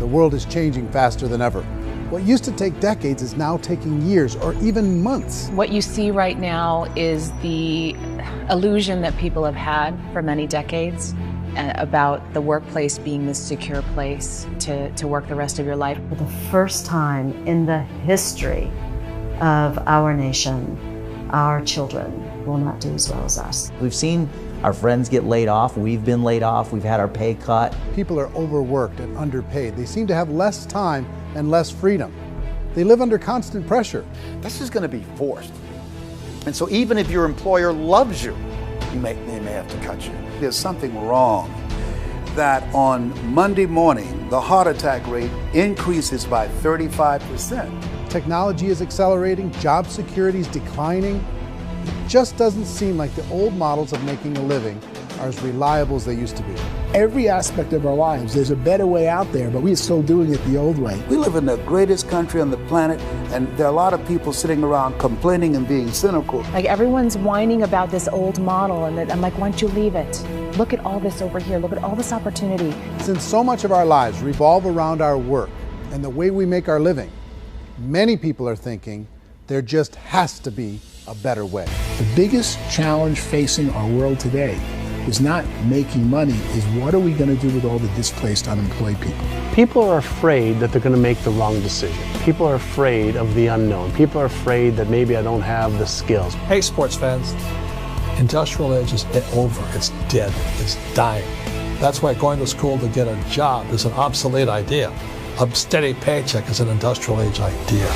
world is changing faster than ever. What used to take decades is now taking years or even months. What you see right now is the illusion that people have had for many decades about the workplace being this secure place to work the rest of your life. For the first time in the history of our nation, our children will not do as well as us. We've seen our friends get laid off, we've been laid off, we've had our pay cut. People are overworked and underpaid. They seem to have less time and less freedom. They live under constant pressure. This is going to be forced. And so even if your employer loves you, they may have to cut you. There's something wrong that on Monday morning, the heart attack rate increases by 35%. Technology is accelerating, job security is declining. It just doesn't seem like the old models of making a living are as reliable as they used to be. Every aspect of our lives, there's a better way out there, but we're still doing it the old way. We live in the greatest country on the planet, and there are a lot of people sitting around complaining and being cynical. Like everyone's whining about this old model, and I'm like, why don't you leave it? Look at all this over here. Look at all this opportunity. Since so much of our lives revolve around our work and the way we make our living, many people are thinking there just has to be a better way. The biggest challenge facing our world today is not making money, is what are we going to do with all the displaced, unemployed people? People are afraid that they're going to make the wrong decision. People are afraid of the unknown. People are afraid that maybe I don't have the skills. Hey, sports fans, industrial age is over. It's dead. It's dying. That's why going to school to get a job is an obsolete idea. A steady paycheck is an industrial age idea.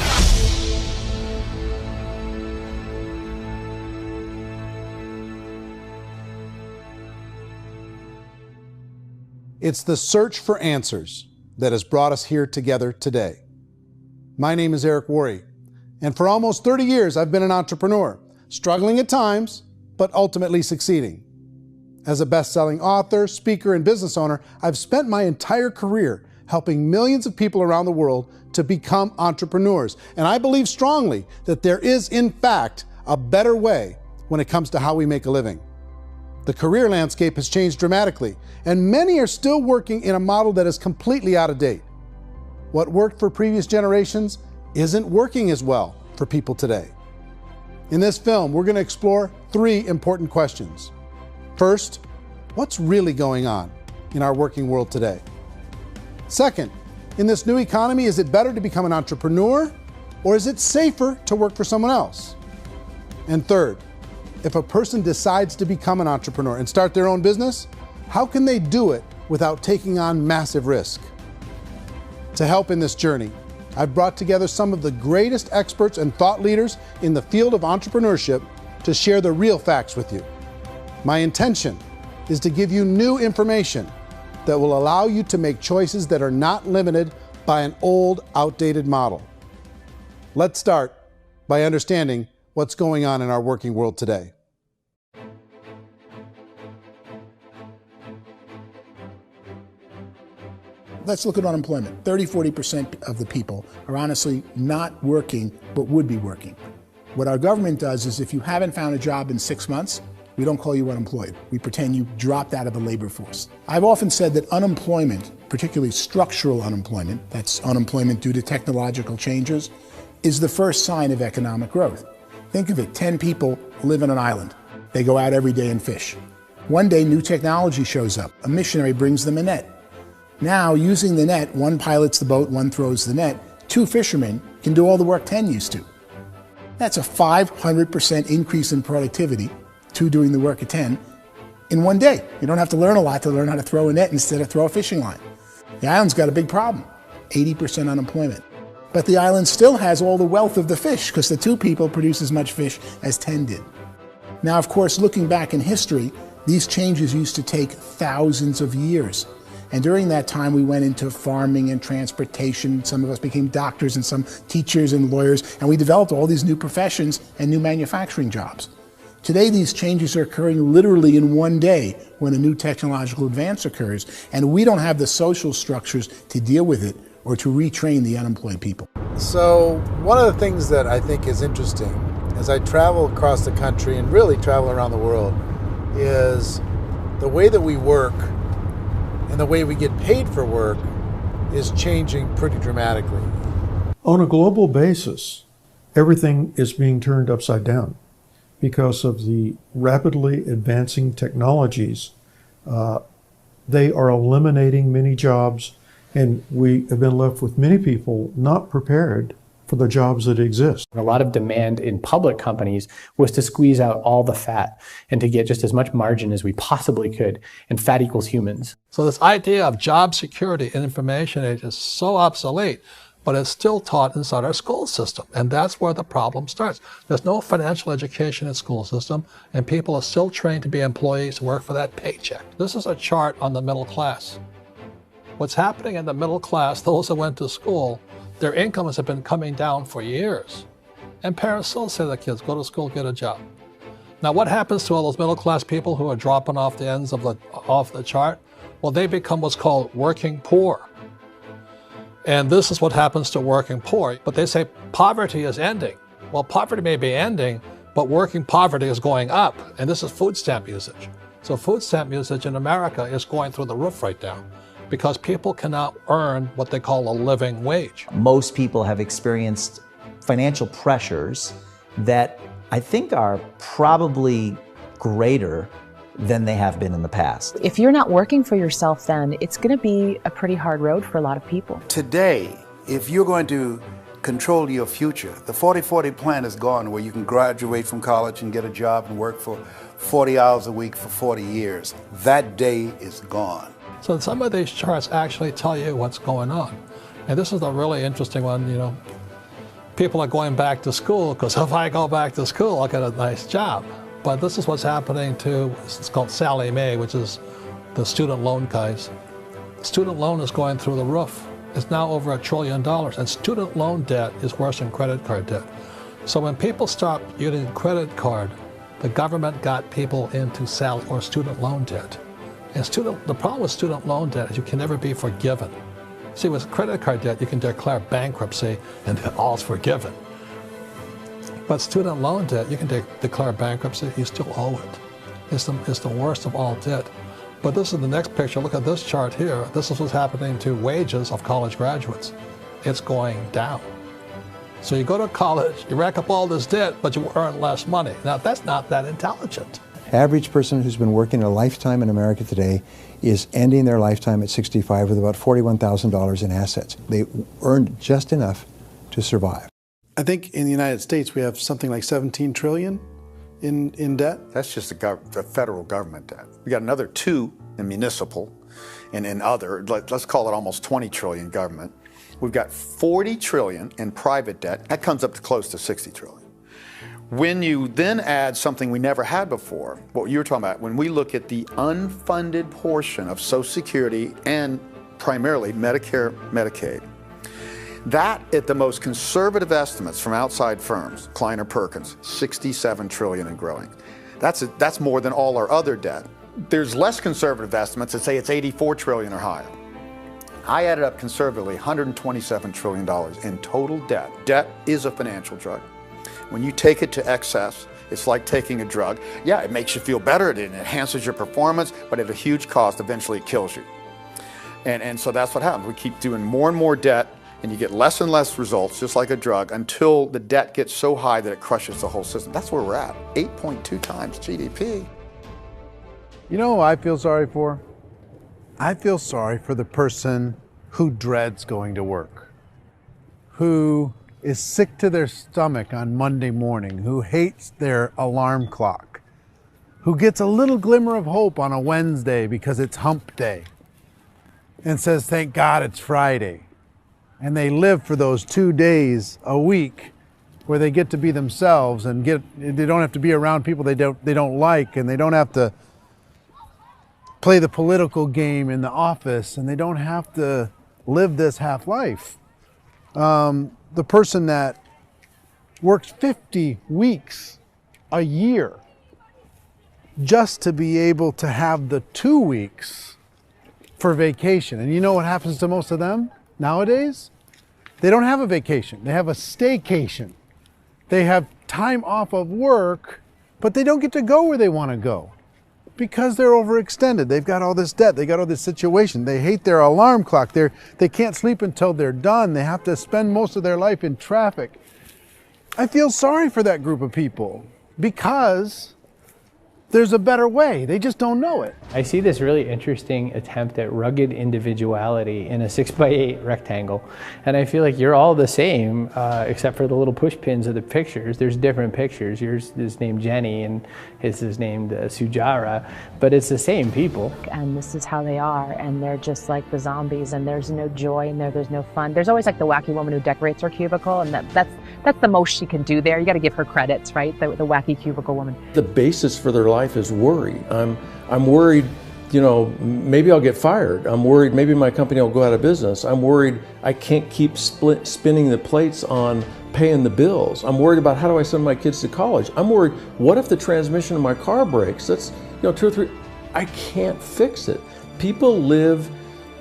It's the search for answers that has brought us here together today. My name is Eric Worre, and for almost 30 years I've been an entrepreneur, struggling at times, but ultimately succeeding. As a best-selling author, speaker, and business owner, I've spent my entire career helping millions of people around the world to become entrepreneurs. And I believe strongly that there is, in fact, a better way when it comes to how we make a living. The career landscape has changed dramatically, and many are still working in a model that is completely out of date. What worked for previous generations isn't working as well for people today. In this film, we're going to explore 3 important questions. First, what's really going on in our working world today? Second, in this new economy, is it better to become an entrepreneur, or is it safer to work for someone else? And third, if a person decides to become an entrepreneur and start their own business, how can they do it without taking on massive risk? To help in this journey, I've brought together some of the greatest experts and thought leaders in the field of entrepreneurship to share the real facts with you. My intention is to give you new information that will allow you to make choices that are not limited by an old, outdated model. Let's start by understanding what's going on in our working world today. Let's look at unemployment. 30–40% of the people are honestly not working, but would be working. What our government does is if you haven't found a job in 6 months, we don't call you unemployed. We pretend you dropped out of the labor force. I've often said that unemployment, particularly structural unemployment, that's unemployment due to technological changes, is the first sign of economic growth. Think of it, 10 people live on an island. They go out every day and fish. One day, new technology shows up. A missionary brings them a net. Now, using the net, one pilots the boat, one throws the net. 2 fishermen can do all the work 10 used to. That's a 500% increase in productivity, 2 doing the work of 10, in one day. You don't have to learn a lot to learn how to throw a net instead of throw a fishing line. The island's got a big problem, 80% unemployment. But the island still has all the wealth of the fish because the 2 people produce as much fish as 10 did. Now, of course, looking back in history, these changes used to take thousands of years. And during that time, we went into farming and transportation. Some of us became doctors and some teachers and lawyers, and we developed all these new professions and new manufacturing jobs. Today, these changes are occurring literally in one day when a new technological advance occurs, and we don't have the social structures to deal with it or to retrain the unemployed people. So one of the things that I think is interesting as I travel across the country and really travel around the world is the way that we work and the way we get paid for work is changing pretty dramatically. On a global basis, everything is being turned upside down because of the rapidly advancing technologies. They are eliminating many jobs, and we have been left with many people not prepared for the jobs that exist. A lot of demand in public companies was to squeeze out all the fat and to get just as much margin as we possibly could, and fat equals humans. So this idea of job security in information age is so obsolete, but it's still taught inside our school system, and that's where the problem starts. There's no financial education in school system, and people are still trained to be employees to work for that paycheck. This is a chart on the middle class. What's happening in the middle class, those that went to school, their incomes have been coming down for years. And parents still say to their kids, go to school, get a job. Now what happens to all those middle class people who are dropping off the ends of off the chart? Well, they become what's called working poor. And this is what happens to working poor. But they say poverty is ending. Well, poverty may be ending, but working poverty is going up. And this is food stamp usage. So food stamp usage in America is going through the roof right now, because people cannot earn what they call a living wage. Most people have experienced financial pressures that I think are probably greater than they have been in the past. If you're not working for yourself, then it's going to be a pretty hard road for a lot of people. Today, if you're going to control your future, the 40-40 plan is gone, where you can graduate from college and get a job and work for 40 hours a week for 40 years. That day is gone. So some of these charts actually tell you what's going on. And this is a really interesting one. You know, people are going back to school because if I go back to school, I'll get a nice job. But this is what's happening to, it's called Sallie Mae, which is the student loan guys. The student loan is going through the roof. It's now over $1 trillion, and student loan debt is worse than credit card debt. So when people stopped using credit card, the government got people into student loan debt. And the problem with student loan debt is you can never be forgiven. See, with credit card debt, you can declare bankruptcy and all's forgiven. But student loan debt, you can declare bankruptcy, you still owe it. It's the worst of all debt. But this is the next picture. Look at this chart here. This is what's happening to wages of college graduates. It's going down. So you go to college, you rack up all this debt, but you earn less money. Now, that's not that intelligent. Average person who's been working a lifetime in America today is ending their lifetime at 65 with about $41,000 in assets. They earned just enough to survive. I think in the United States we have something like 17 trillion in debt. That's just the federal government debt. We got another 2 in municipal and in other, let's call it almost 20 trillion government. We've got 40 trillion in private debt. That comes up to close to 60 trillion. When you then add something we never had before, what you were talking about, when we look at the unfunded portion of Social Security and primarily Medicare, Medicaid, that at the most conservative estimates from outside firms, Kleiner Perkins, 67 trillion and growing. That's more than all our other debt. There's less conservative estimates that say it's 84 trillion or higher. I added up conservatively $127 trillion in total debt. Debt is a financial drug. When you take it to excess, it's like taking a drug. Yeah, it makes you feel better, it enhances your performance, but at a huge cost, eventually it kills you. And so that's what happens. We keep doing more and more debt, and you get less and less results, just like a drug, until the debt gets so high that it crushes the whole system. That's where we're at, 8.2 times GDP. You know who I feel sorry for? I feel sorry for the person who dreads going to work, who is sick to their stomach on Monday morning, who hates their alarm clock, who gets a little glimmer of hope on a Wednesday because it's hump day and says, thank God it's Friday. And they live for those 2 days a week where they get to be themselves and they don't have to be around people they don't like, and they don't have to play the political game in the office, and they don't have to live this half life. The person that works 50 weeks a year just to be able to have the 2 weeks for vacation. And you know what happens to most of them nowadays? They don't have a vacation. They have a staycation. They have time off of work, but they don't get to go where they want to go. Because they're overextended. They've got all this debt. They got all this situation. They hate their alarm clock. They can't sleep until they're done. They have to spend most of their life in traffic. I feel sorry for that group of people because there's a better way. They just don't know it. I see this really interesting attempt at rugged individuality in a 6x8 rectangle. And I feel like you're all the same, except for the little push pins of the pictures. There's different pictures. Yours is named Jenny and his is named Sujara, but it's the same people. And this is how they are, and they're just like the zombies, and there's no joy in there, there's no fun. There's always like the wacky woman who decorates her cubicle, and that's the most she can do there. You got to give her credits, right? The wacky cubicle woman. The basis for their life is worry. I'm worried, you know, maybe I'll get fired. I'm worried maybe my company will go out of business. I'm worried I can't keep spinning the plates on paying the bills. I'm worried about how do I send my kids to college. I'm worried, what if the transmission of my car breaks? That's, you know, 2 or 3, I can't fix it. People live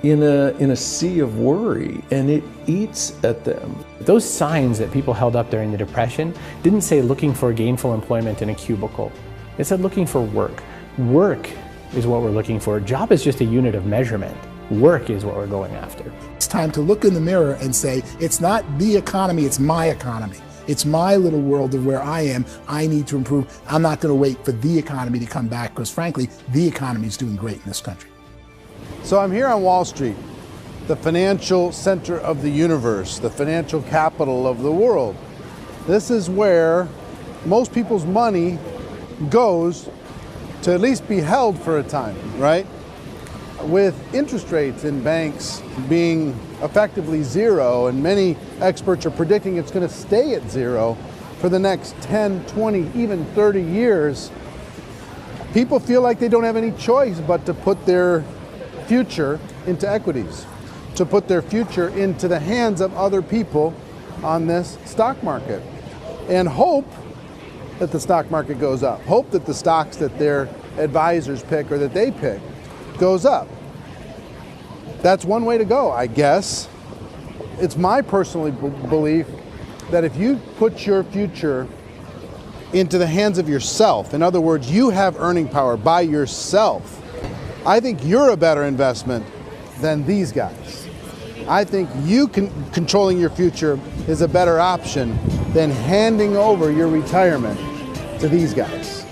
in a sea of worry, and it eats at them. Those signs that people held up during the Depression didn't say looking for gainful employment in a cubicle. It said looking for work. Work is what we're looking for. Job is just a unit of measurement. Work is what we're going after. It's time to look in the mirror and say, it's not the economy, it's my economy. It's my little world of where I am. I need to improve. I'm not going to wait for the economy to come back because, frankly, the economy is doing great in this country. So I'm here on Wall Street, the financial center of the universe, the financial capital of the world. This is where most people's money goes to at least be held for a time, right? With interest rates in banks being effectively zero, and many experts are predicting it's going to stay at zero for the next 10, 20, even 30 years, people feel like they don't have any choice but to put their future into equities, to put their future into the hands of other people on this stock market, and hope that the stock market goes up, hope that the stocks that their advisors pick or that they pick goes up. That's one way to go, I guess. It's my personal belief that if you put your future into the hands of yourself, in other words, you have earning power by yourself, I think you're a better investment than these guys. I think you controlling your future is a better option than handing over your retirement to these guys.